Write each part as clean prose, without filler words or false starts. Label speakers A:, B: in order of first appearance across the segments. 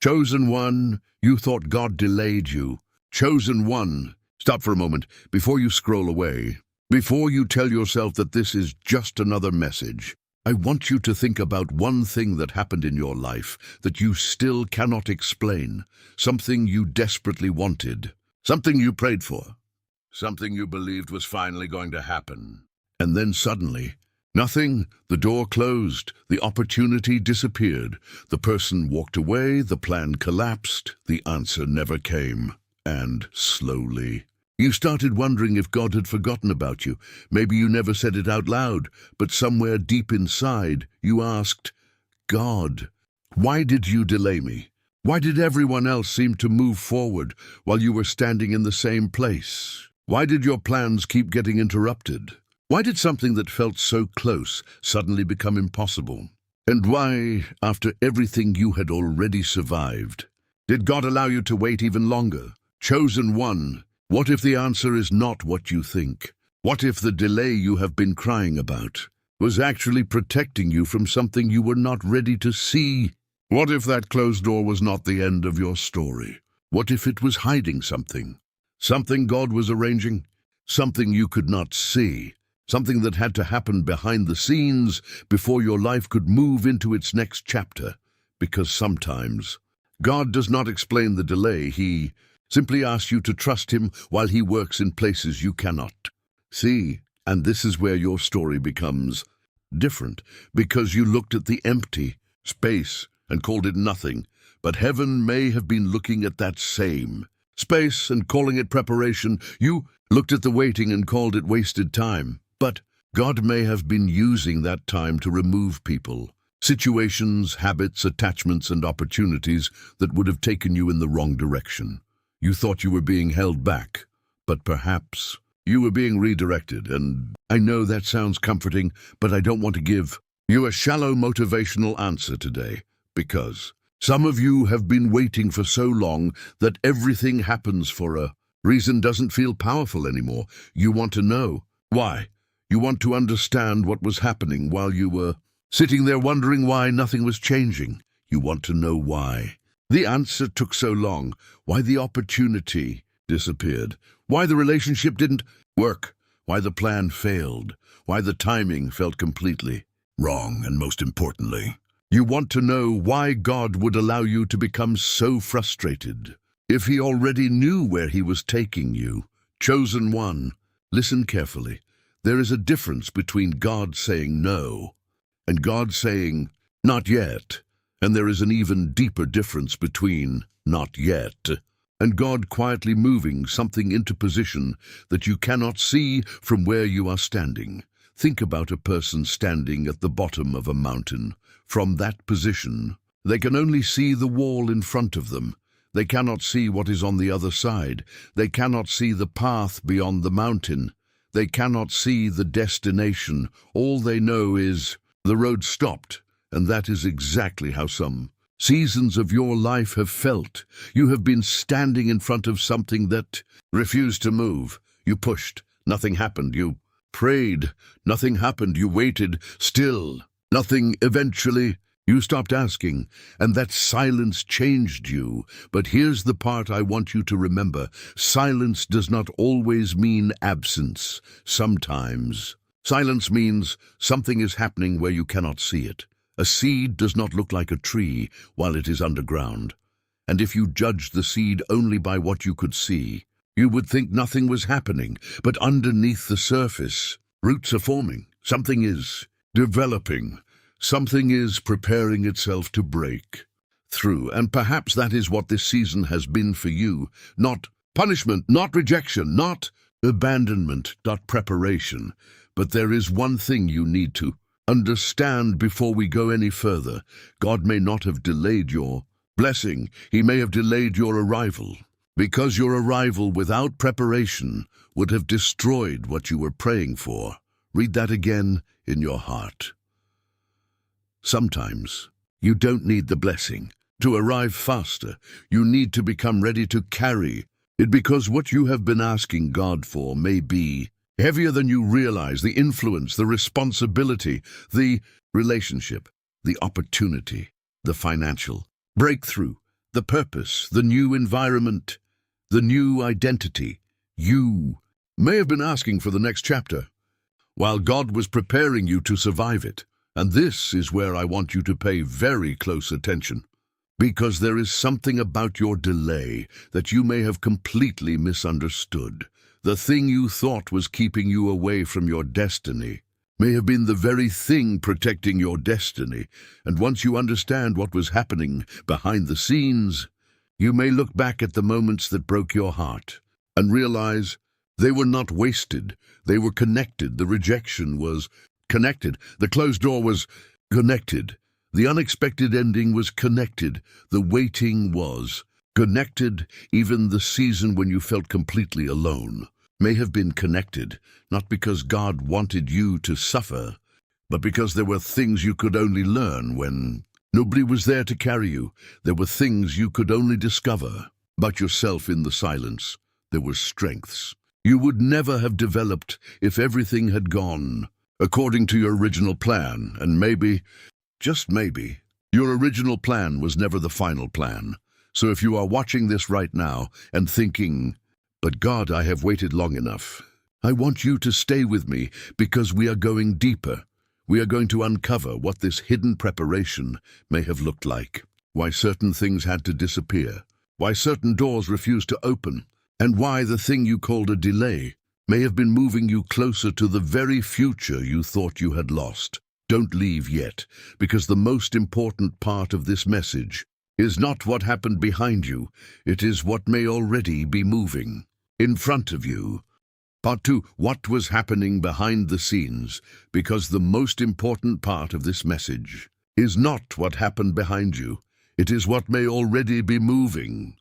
A: Chosen one, you thought God delayed you. Chosen one. Stop for a moment before you scroll away. Before you tell yourself that this is just another message, I want you to think about one thing that happened in your life that you still cannot explain, something you desperately wanted, something you prayed for, something you believed was finally going to happen. And then suddenly, nothing, the door closed, the opportunity disappeared, the person walked away, the plan collapsed, the answer never came. And slowly, you started wondering if God had forgotten about you. Maybe you never said it out loud, but somewhere deep inside, you asked, God, why did you delay me? Why did everyone else seem to move forward while you were standing in the same place? Why did your plans keep getting interrupted? Why did something that felt so close suddenly become impossible? And why, after everything you had already survived, did God allow you to wait even longer? Chosen one, what if the answer is not what you think? What if the delay you have been crying about was actually protecting you from something you were not ready to see? What if that closed door was not the end of your story? What if it was hiding something? Something God was arranging? Something you could not see? Something that had to happen behind the scenes before your life could move into its next chapter? Because sometimes God does not explain the delay. He simply asks you to trust him while he works in places you cannot see. And this is where your story becomes different, because you looked at the empty space and called it nothing. But heaven may have been looking at that same space and calling it preparation. You looked at the waiting and called it wasted time. But God may have been using that time to remove people, situations, habits, attachments, and opportunities that would have taken you in the wrong direction. You thought you were being held back, but perhaps you were being redirected. And I know that sounds comforting, but I don't want to give you a shallow motivational answer today, because some of you have been waiting for so long that everything happens for a reason doesn't feel powerful anymore. You want to know why. You want to understand what was happening while you were sitting there wondering why nothing was changing. You want to know why the answer took so long, why the opportunity disappeared, why the relationship didn't work, why the plan failed, why the timing felt completely wrong, and most importantly, you want to know why God would allow you to become so frustrated if he already knew where he was taking you. Chosen one, listen carefully. There is a difference between God saying no and God saying not yet. And there is an even deeper difference between not yet and God quietly moving something into position that you cannot see from where you are standing. Think about a person standing at the bottom of a mountain. From that position, they can only see the wall in front of them. They cannot see what is on the other side. They cannot see the path beyond the mountain. They cannot see the destination. All they know is the road stopped. And that is exactly how some seasons of your life have felt. You have been standing in front of something that refused to move. You pushed, nothing happened. You prayed, nothing happened. You waited, still nothing. Eventually, you stopped asking, and that silence changed you. But here's the part I want you to remember. Silence does not always mean absence. Sometimes silence means something is happening where you cannot see it. A seed does not look like a tree while it is underground. And if you judged the seed only by what you could see, you would think nothing was happening. But underneath the surface, roots are forming. Something is developing. Something is preparing itself to break through. And perhaps that is what this season has been for you. Not punishment, not rejection, not abandonment, not preparation. But there is one thing you need to understand before we go any further. God may not have delayed your blessing. He may have delayed your arrival, because your arrival without preparation would have destroyed what you were praying for. Read that again in your heart. Sometimes you don't need the blessing to arrive faster. You need to become ready to carry it, because what you have been asking God for may be heavier than you realize. The influence, the responsibility, the relationship, the opportunity, the financial breakthrough, the purpose, the new environment, the new identity. You may have been asking for the next chapter, while God was preparing you to survive it. And this is where I want you to pay very close attention, because there is something about your delay that you may have completely misunderstood. The thing you thought was keeping you away from your destiny may have been the very thing protecting your destiny, and once you understand what was happening behind the scenes, you may look back at the moments that broke your heart and realize they were not wasted, they were connected. The rejection was connected, the closed door was connected, the unexpected ending was connected, the waiting was connected, even the season when you felt completely alone may have been connected, not because God wanted you to suffer, but because there were things you could only learn when nobody was there to carry you. There were things you could only discover about yourself in the silence. There were strengths you would never have developed if everything had gone according to your original plan. And maybe, just maybe, your original plan was never the final plan. So if you are watching this right now and thinking, "But God, I have waited long enough," I want you to stay with me, because we are going deeper. We are going to uncover what this hidden preparation may have looked like, why certain things had to disappear, why certain doors refused to open, and why the thing you called a delay may have been moving you closer to the very future you thought you had lost. Don't leave yet, because the most important part of this message is not what happened behind you, it is what may already be moving in front of you. Part 2, what was happening behind the scenes, because the most important part of this message is not what happened behind you, it is what may already be moving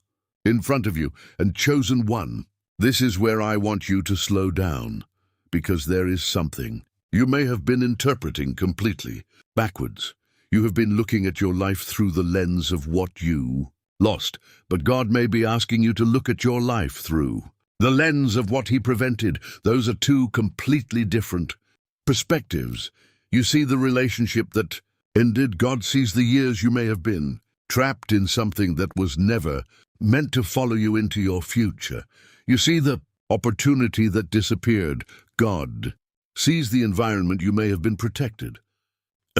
A: in front of you. And chosen one, this is where I want you to slow down, because there is something you may have been interpreting completely backwards. You have been looking at your life through the lens of what you lost, but God may be asking you to look at your life through the lens of what He prevented. Those are two completely different perspectives. You see the relationship that ended. God sees the years you may have been trapped in something that was never meant to follow you into your future. You see the opportunity that disappeared. God sees the environment you may have been protected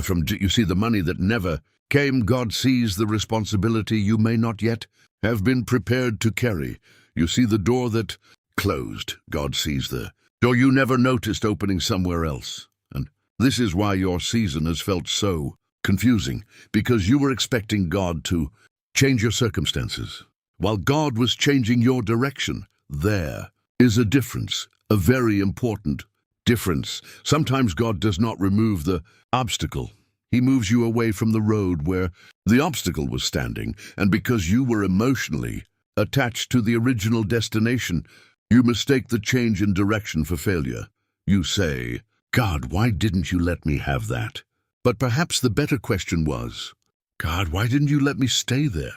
A: from. You see the money that never came. God sees the responsibility you may not yet have been prepared to carry. You see the door that closed. God sees the door you never noticed opening somewhere else. And this is why your season has felt so confusing, because you were expecting God to change your circumstances, while God was changing your direction. There is a difference, a very important difference. Sometimes God does not remove the obstacle. He moves you away from the road where the obstacle was standing, and because you were emotionally attached to the original destination, you mistake the change in direction for failure. You say, "God, why didn't you let me have that?" But perhaps the better question was, "God, why didn't you let me stay there?"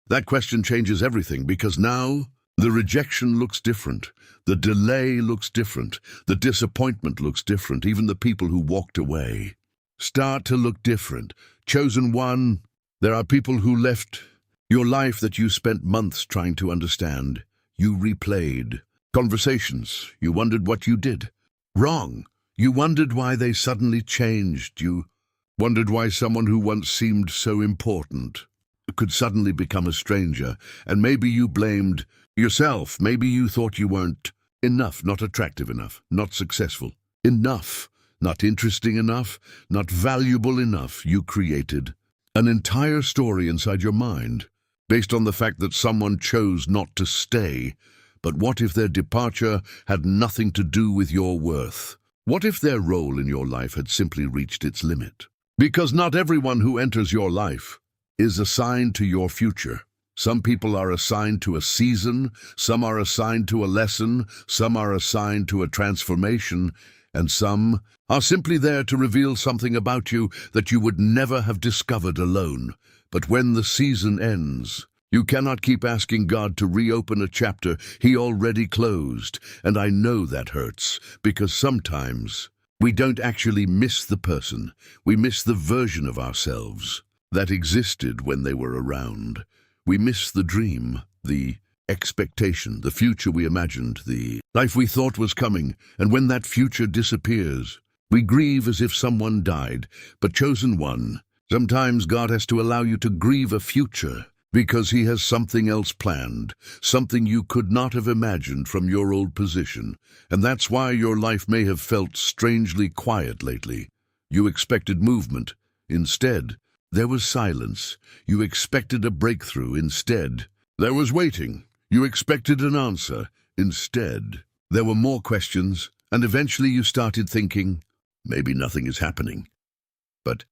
A: That question changes everything, because now the rejection looks different, the delay looks different, the disappointment looks different, even the people who walked away start to look different. Chosen one, there are people who left your life that you spent months trying to understand. You replayed conversations. You wondered what you did wrong. You wondered why they suddenly changed. You wondered why someone who once seemed so important could suddenly become a stranger. And maybe you blamed yourself. Maybe you thought you weren't enough, not attractive enough, not successful enough, not interesting enough, not valuable enough. You created an entire story inside your mind based on the fact that someone chose not to stay. But what if their departure had nothing to do with your worth? What if their role in your life had simply reached its limit? Because not everyone who enters your life is assigned to your future. Some people are assigned to a season, some are assigned to a lesson, some are assigned to a transformation, and some are simply there to reveal something about you that you would never have discovered alone. But when the season ends, you cannot keep asking God to reopen a chapter He already closed. And I know that hurts, because sometimes we don't actually miss the person. We miss the version of ourselves that existed when they were around. We miss the dream, the expectation, the future we imagined, the life we thought was coming, and when that future disappears, we grieve as if someone died. But chosen one, sometimes God has to allow you to grieve a future because he has something else planned, something you could not have imagined from your old position. And that's why your life may have felt strangely quiet lately. You expected movement. Instead, there was silence. You expected a breakthrough. Instead, there was waiting. You expected an answer. Instead, there were more questions, and eventually you started thinking, maybe nothing is happening. But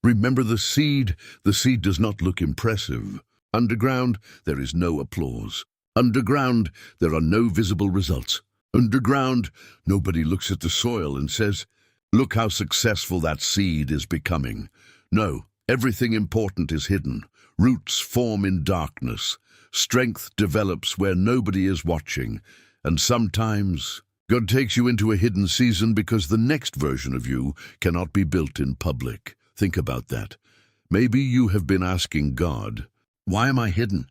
A: remember the seed. The seed does not look impressive. Underground, there is no applause. Underground, there are no visible results. Underground, nobody looks at the soil and says, look how successful that seed is becoming. No, everything important is hidden. Roots form in darkness. Strength develops where nobody is watching. And sometimes God takes you into a hidden season because the next version of you cannot be built in public. Think about that. Maybe you have been asking God, why am I hidden?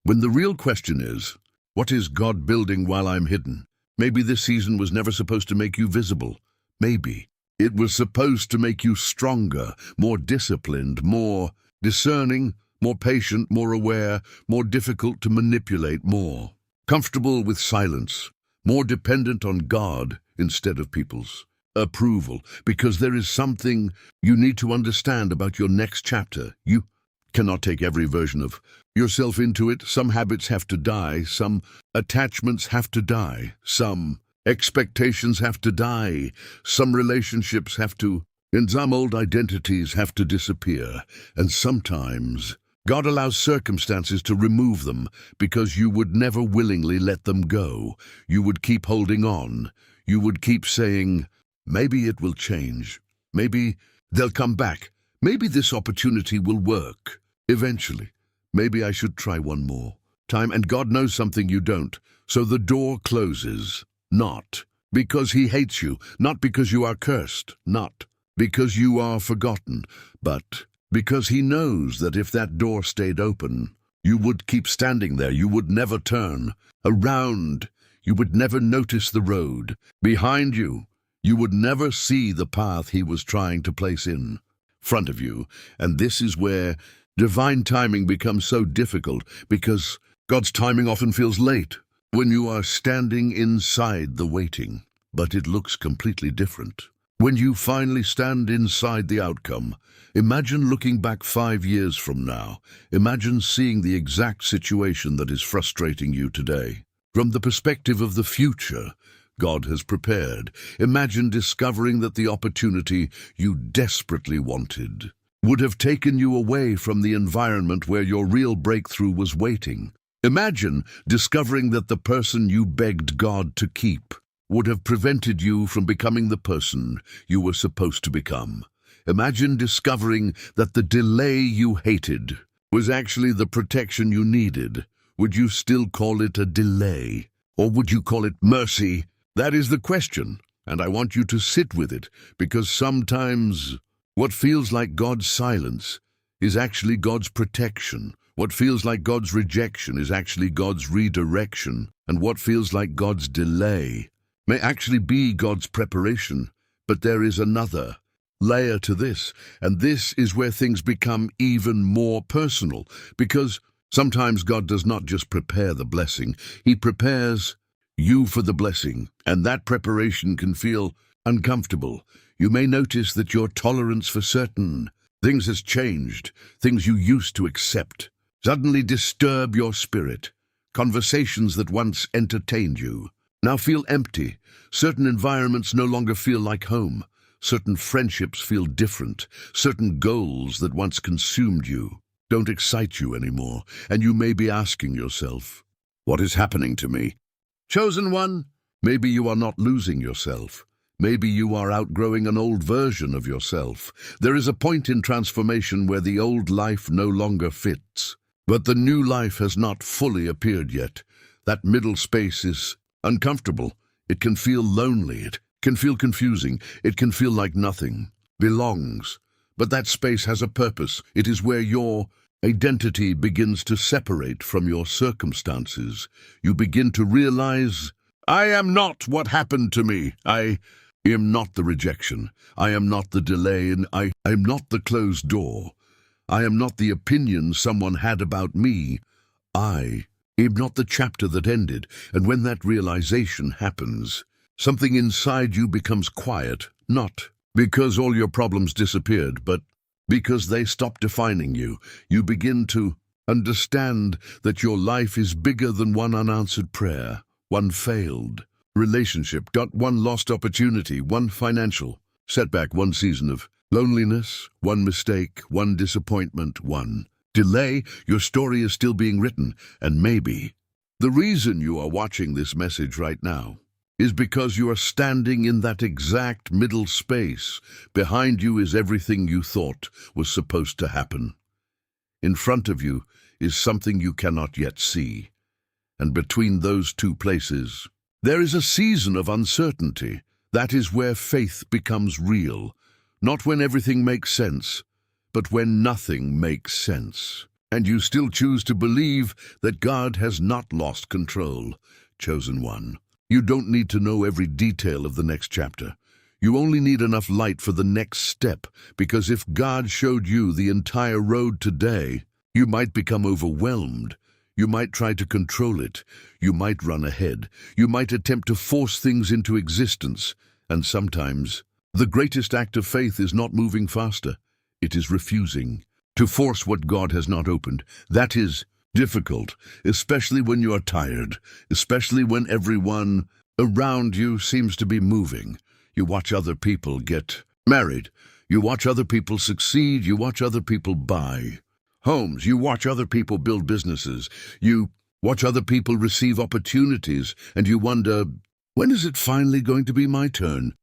A: When the real question is, what is God building while I'm hidden? Maybe this season was never supposed to make you visible. Maybe it was supposed to make you stronger, more disciplined, more discerning, more patient, more aware, more difficult to manipulate, more comfortable with silence, more dependent on God instead of people's approval, because there is something you need to understand about your next chapter. You cannot take every version of yourself into it. Some habits have to die, some attachments have to die, some expectations have to die, some relationships have to, and some old identities have to disappear. And sometimes God allows circumstances to remove them because you would never willingly let them go. You would keep holding on. You would keep saying, maybe it will change. Maybe they'll come back. Maybe this opportunity will work. Eventually. Maybe I should try one more time. And God knows something you don't. So the door closes. Not because he hates you. Not because you are cursed. Not because you are forgotten. But because he knows that if that door stayed open, you would keep standing there. You would never turn around. You would never notice the road behind you. You would never see the path he was trying to place in front of you. And this is where divine timing becomes so difficult, because God's timing often feels late when you are standing inside the waiting. But it looks completely different when you finally stand inside the outcome. Imagine looking back 5 years from now. Imagine seeing the exact situation that is frustrating you today from the perspective of the future God has prepared. Imagine discovering that the opportunity you desperately wanted would have taken you away from the environment where your real breakthrough was waiting. Imagine discovering that the person you begged God to keep would have prevented you from becoming the person you were supposed to become. Imagine discovering that the delay you hated was actually the protection you needed. Would you still call it a delay? Or would you call it mercy? That is the question, and I want you to sit with it, because sometimes what feels like God's silence is actually God's protection. What feels like God's rejection is actually God's redirection, and what feels like God's delay may actually be God's preparation. But there is another layer to this, and this is where things become even more personal, because sometimes God does not just prepare the blessing, he prepares you for the blessing, and that preparation can feel uncomfortable. You may notice that your tolerance for certain things has changed. Things you used to accept suddenly disturb your spirit. Conversations that once entertained you now feel empty. Certain environments no longer feel like home. Certain friendships feel different. Certain goals that once consumed you don't excite you anymore. And you may be asking yourself, what is happening to me? Chosen one, maybe you are not losing yourself. Maybe you are outgrowing an old version of yourself. There is a point in transformation where the old life no longer fits, but the new life has not fully appeared yet. That middle space is uncomfortable. It can feel lonely. It can feel confusing. It can feel like nothing belongs. But that space has a purpose. It is where your Identity begins to separate from your circumstances. You begin to realize, I am not what happened to me. I am not the rejection. I am not the delay, and I am not the closed door. I am not the opinion someone had about me. I am not the chapter that ended. And when that realization happens, something inside you becomes quiet, not because all your problems disappeared, but because they stop defining you. You begin to understand that your life is bigger than one unanswered prayer, one failed relationship, one lost opportunity, one financial setback, one season of loneliness, one mistake, one disappointment, one delay. Your story is still being written, and maybe the reason you are watching this message right now is because you are standing in that exact middle space. Behind you is everything you thought was supposed to happen. In front of you is something you cannot yet see. And between those two places, there is a season of uncertainty. That is where faith becomes real. Not when everything makes sense, but when nothing makes sense. And you still choose to believe that God has not lost control. Chosen one. You don't need to know every detail of the next chapter. You only need enough light for the next step, because if God showed you the entire road today, you might become overwhelmed. You might try to control it. You might run ahead. You might attempt to force things into existence. And sometimes, the greatest act of faith is not moving faster. It is refusing to force what God has not opened. That is difficult, especially when you are tired, especially when everyone around you seems to be moving. You watch other people get married. You watch other people succeed. You watch other people buy homes. You watch other people build businesses. You watch other people receive opportunities, and you wonder, when is it finally going to be my turn?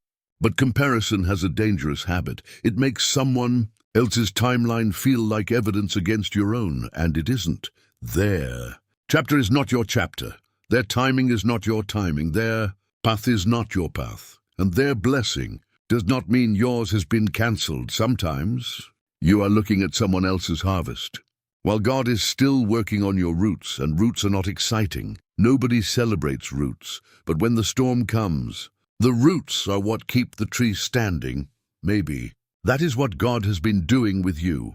A: But comparison has a dangerous habit. It makes someone else's timeline feel like evidence against your own, and it isn't. Their chapter is not your chapter. Their timing is not your timing. Their path is not your path. And their blessing does not mean yours has been cancelled. Sometimes you are looking at someone else's harvest, while God is still working on your roots, and roots are not exciting. Nobody celebrates roots, but when the storm comes, the roots are what keep the tree standing. Maybe that is what God has been doing with you,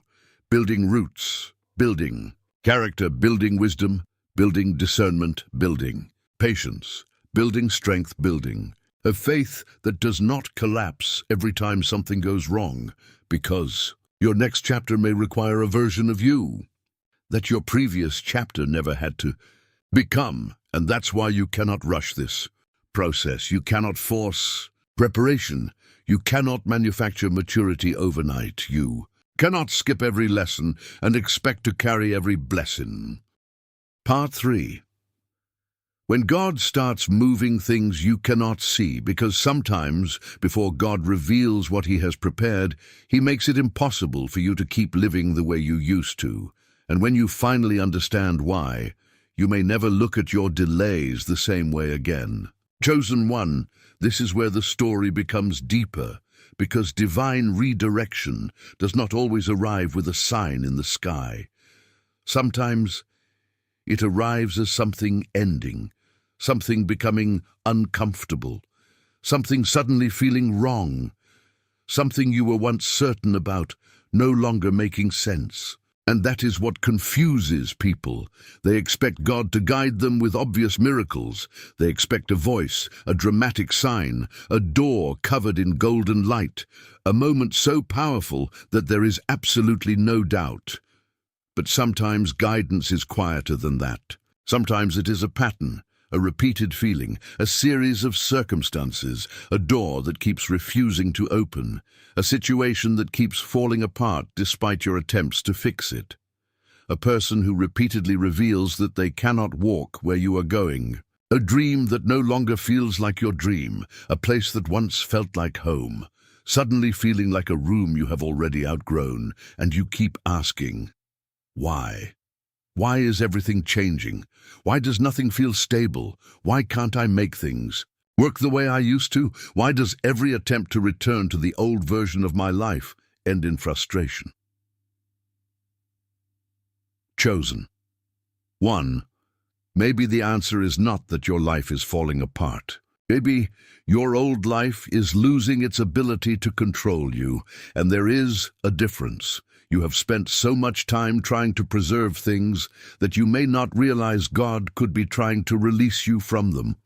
A: building roots, building character, building wisdom, building discernment, building patience, building strength, building a faith that does not collapse every time something goes wrong, because your next chapter may require a version of you that your previous chapter never had to become, and that's why you cannot rush this process. You cannot force preparation. You cannot manufacture maturity overnight. You cannot skip every lesson and expect to carry every blessing. Part 3. When God starts moving things you cannot see, because sometimes, before God reveals what He has prepared, He makes it impossible for you to keep living the way you used to. And when you finally understand why, you may never look at your delays the same way again. Chosen one, this is where the story becomes deeper, because divine redirection does not always arrive with a sign in the sky. Sometimes it arrives as something ending, something becoming uncomfortable, something suddenly feeling wrong, something you were once certain about no longer making sense. And that is what confuses people. They expect God to guide them with obvious miracles. They expect a voice, a dramatic sign, a door covered in golden light, a moment so powerful that there is absolutely no doubt. But sometimes guidance is quieter than that. Sometimes it is a pattern, a repeated feeling, a series of circumstances, a door that keeps refusing to open, a situation that keeps falling apart despite your attempts to fix it, a person who repeatedly reveals that they cannot walk where you are going, a dream that no longer feels like your dream, a place that once felt like home, suddenly feeling like a room you have already outgrown, and you keep asking, why? Why is everything changing? Why does nothing feel stable? Why can't I make things work the way I used to? Why does every attempt to return to the old version of my life end in frustration? Chosen. 1. Maybe the answer is not that your life is falling apart. Maybe your old life is losing its ability to control you, and there is a difference. You have spent so much time trying to preserve things that you may not realize God could be trying to release you from them.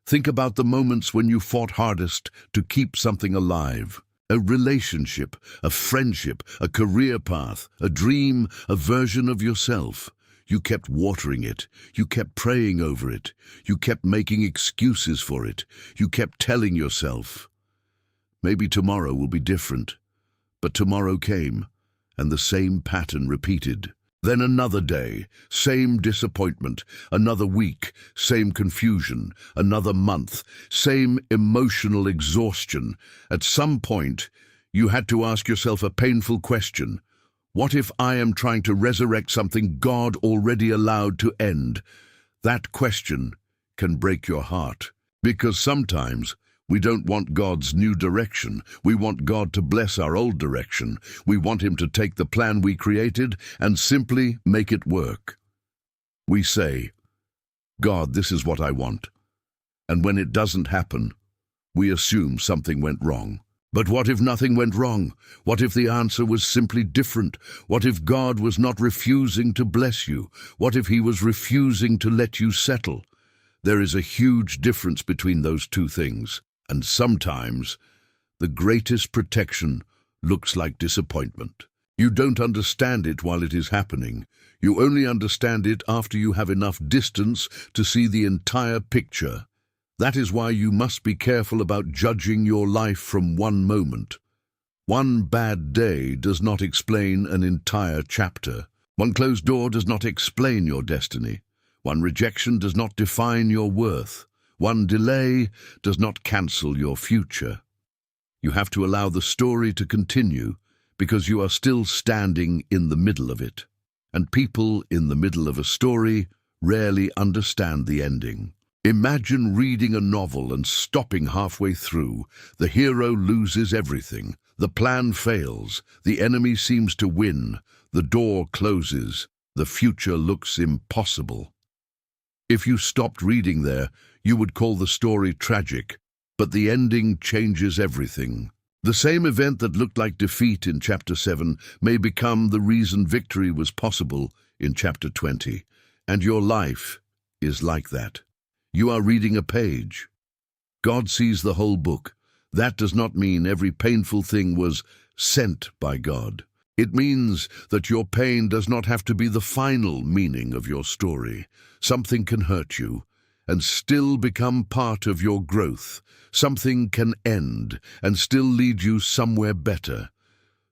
A: Think about the moments when you fought hardest to keep something alive. A relationship, a friendship, a career path, a dream, a version of yourself. You kept watering it. You kept praying over it. You kept making excuses for it. You kept telling yourself, maybe tomorrow will be different. But tomorrow came, and the same pattern repeated. Then another day, same disappointment. Another week, same confusion. Another month, same emotional exhaustion. At some point, you had to ask yourself a painful question. What if I am trying to resurrect something God already allowed to end? That question can break your heart, because sometimes we don't want God's new direction. We want God to bless our old direction. We want Him to take the plan we created and simply make it work. We say, God, this is what I want. And when it doesn't happen, we assume something went wrong. But what if nothing went wrong? What if the answer was simply different? What if God was not refusing to bless you? What if He was refusing to let you settle? There is a huge difference between those two things. And sometimes, the greatest protection looks like disappointment. You don't understand it while it is happening. You only understand it after you have enough distance to see the entire picture. That is why you must be careful about judging your life from one moment. One bad day does not explain an entire chapter. One closed door does not explain your destiny. One rejection does not define your worth. One delay does not cancel your future. You have to allow the story to continue because you are still standing in the middle of it. And people in the middle of a story rarely understand the ending. Imagine reading a novel and stopping halfway through. The hero loses everything. The plan fails. The enemy seems to win. The door closes. The future looks impossible. If you stopped reading there, you would call the story tragic, but the ending changes everything. The same event that looked like defeat in chapter 7 may become the reason victory was possible in chapter 20, and your life is like that. You are reading a page. God sees the whole book. That does not mean every painful thing was sent by God. It means that your pain does not have to be the final meaning of your story. Something can hurt you and still become part of your growth. Something can end and still lead you somewhere better.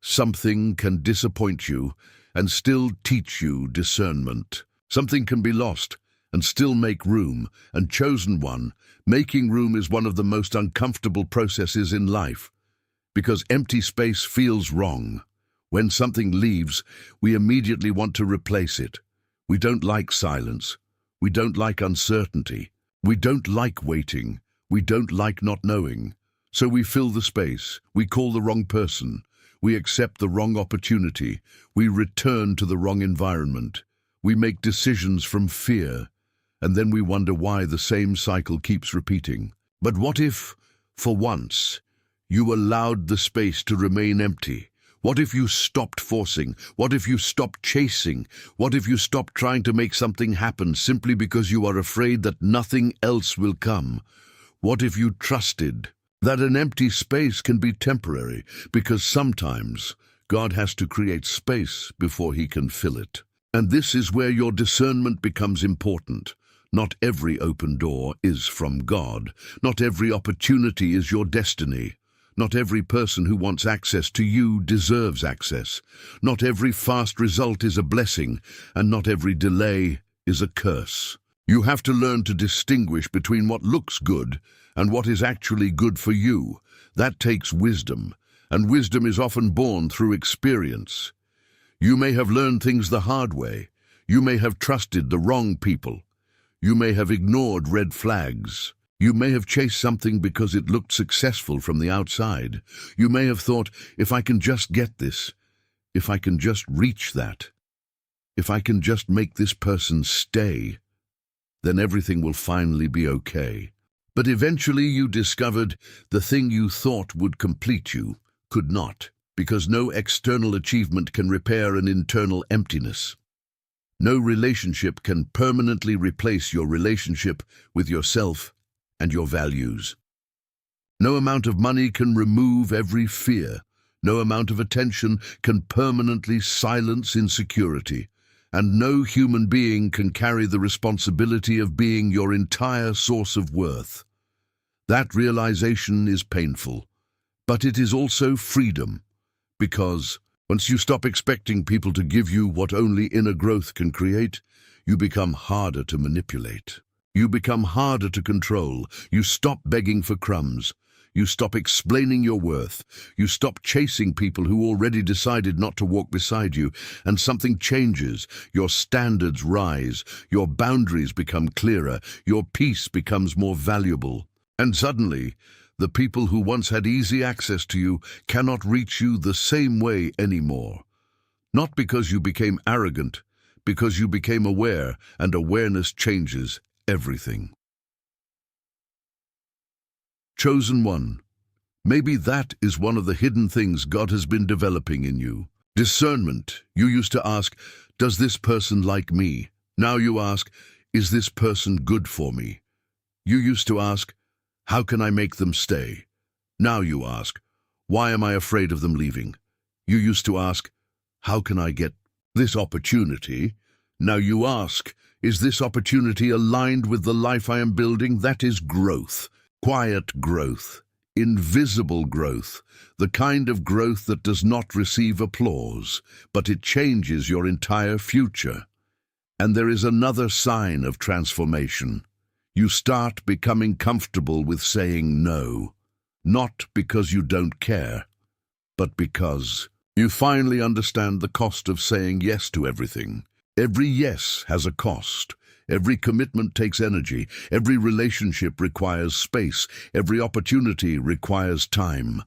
A: Something can disappoint you and still teach you discernment. Something can be lost and still make room, and chosen one. Making room is one of the most uncomfortable processes in life, because empty space feels wrong. When something leaves, we immediately want to replace it. We don't like silence. We don't like uncertainty. We don't like waiting. We don't like not knowing. So we fill the space. We call the wrong person. We accept the wrong opportunity. We return to the wrong environment. We make decisions from fear. And then we wonder why the same cycle keeps repeating. But what if, for once, you allowed the space to remain empty? What if you stopped forcing? What if you stopped chasing? What if you stopped trying to make something happen simply because you are afraid that nothing else will come? What if you trusted that an empty space can be temporary, because sometimes God has to create space before He can fill it? And this is where your discernment becomes important. Not every open door is from God. Not every opportunity is your destiny. Not every person who wants access to you deserves access. Not every fast result is a blessing, and not every delay is a curse. You have to learn to distinguish between what looks good and what is actually good for you. That takes wisdom, and wisdom is often born through experience. You may have learned things the hard way. You may have trusted the wrong people. You may have ignored red flags. You may have chased something because it looked successful from the outside. You may have thought, if I can just get this, if I can just reach that. if I can just make this person stay, then everything will finally be okay. But eventually you discovered the thing you thought would complete you could not, because no external achievement can repair an internal emptiness. No relationship can permanently replace your relationship with yourself and your values. No amount of money can remove every fear. No amount of attention can permanently silence insecurity. And no human being can carry the responsibility of being your entire source of worth. That realization is painful, but it is also freedom, because once you stop expecting people to give you what only inner growth can create, you become harder to manipulate. You become harder to control. You stop begging for crumbs. You stop explaining your worth. You stop chasing people who already decided not to walk beside you, and something changes. Your standards rise. Your boundaries become clearer. Your peace becomes more valuable. And suddenly, the people who once had easy access to you cannot reach you the same way anymore. Not because you became arrogant, because you became aware, and awareness changes everything. Chosen one. Maybe that is one of the hidden things God has been developing in you. Discernment. You used to ask, does this person like me? Now you ask, is this person good for me? You used to ask, how can I make them stay? Now you ask, why am I afraid of them leaving? You used to ask, how can I get this opportunity? Now you ask, is this opportunity aligned with the life I am building? That is growth. Quiet growth, invisible growth, the kind of growth that does not receive applause, but it changes your entire future. And there is another sign of transformation. You start becoming comfortable with saying no, not because you don't care, but because you finally understand the cost of saying yes to everything. Every yes has a cost. Every commitment takes energy. Every relationship requires space. Every opportunity requires time.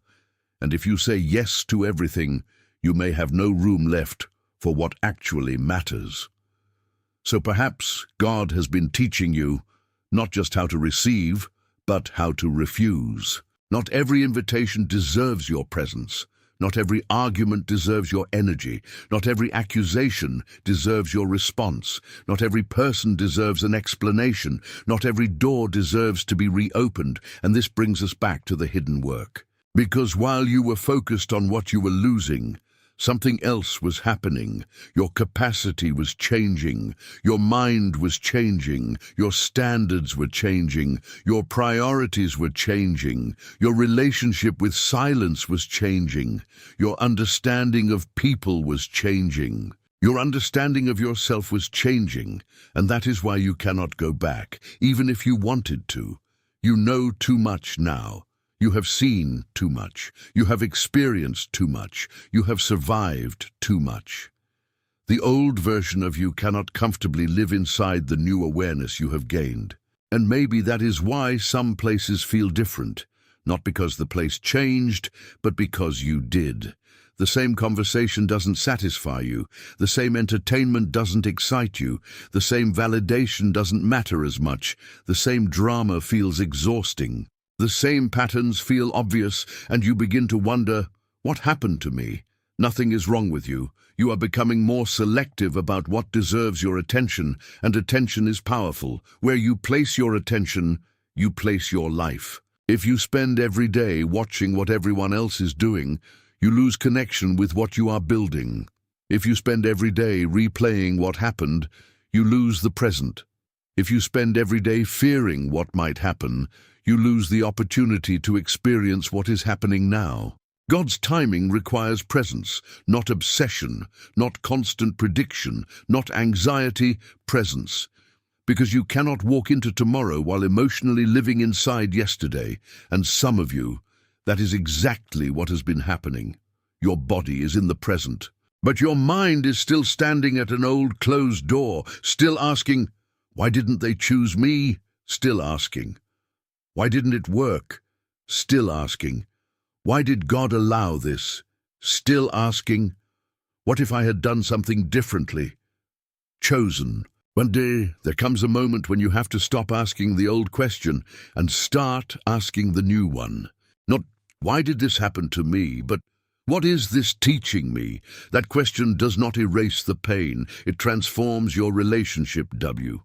A: And if you say yes to everything, you may have no room left for what actually matters. So perhaps God has been teaching you not just how to receive, but how to refuse. Not every invitation deserves your presence. Not every argument deserves your energy. Not every accusation deserves your response. Not every person deserves an explanation. Not every door deserves to be reopened. And this brings us back to the hidden work. Because while you were focused on what you were losing, something else was happening. Your capacity was changing. Your mind was changing. Your standards were changing. Your priorities were changing. Your relationship with silence was changing. Your understanding of people was changing. Your understanding of yourself was changing, and that is why you cannot go back, even if you wanted to. You know too much now. You have seen too much. You have experienced too much. You have survived too much. The old version of you cannot comfortably live inside the new awareness you have gained. And maybe that is why some places feel different, not because the place changed, but because you did. The same conversation doesn't satisfy you. The same entertainment doesn't excite you. The same validation doesn't matter as much. The same drama feels exhausting. The same patterns feel obvious, and you begin to wonder, what happened to me? Nothing is wrong with you. You are becoming more selective about what deserves your attention, and attention is powerful. Where you place your attention, you place your life. If you spend every day watching what everyone else is doing, you lose connection with what you are building. If you spend every day replaying what happened, you lose the present. If you spend every day fearing what might happen, you lose the opportunity to experience what is happening now. God's timing requires presence, not obsession, not constant prediction, not anxiety, presence. Because you cannot walk into tomorrow while emotionally living inside yesterday, and some of you, that is exactly what has been happening. Your body is in the present, but your mind is still standing at an old closed door, still asking, why didn't they choose me? Still asking. Why didn't it work? Still asking. Why did God allow this? Still asking. What if I had done something differently? Chosen. One day, there comes a moment when you have to stop asking the old question and start asking the new one. Not, why did this happen to me, but what is this teaching me? That question does not erase the pain. It transforms your relationship, W.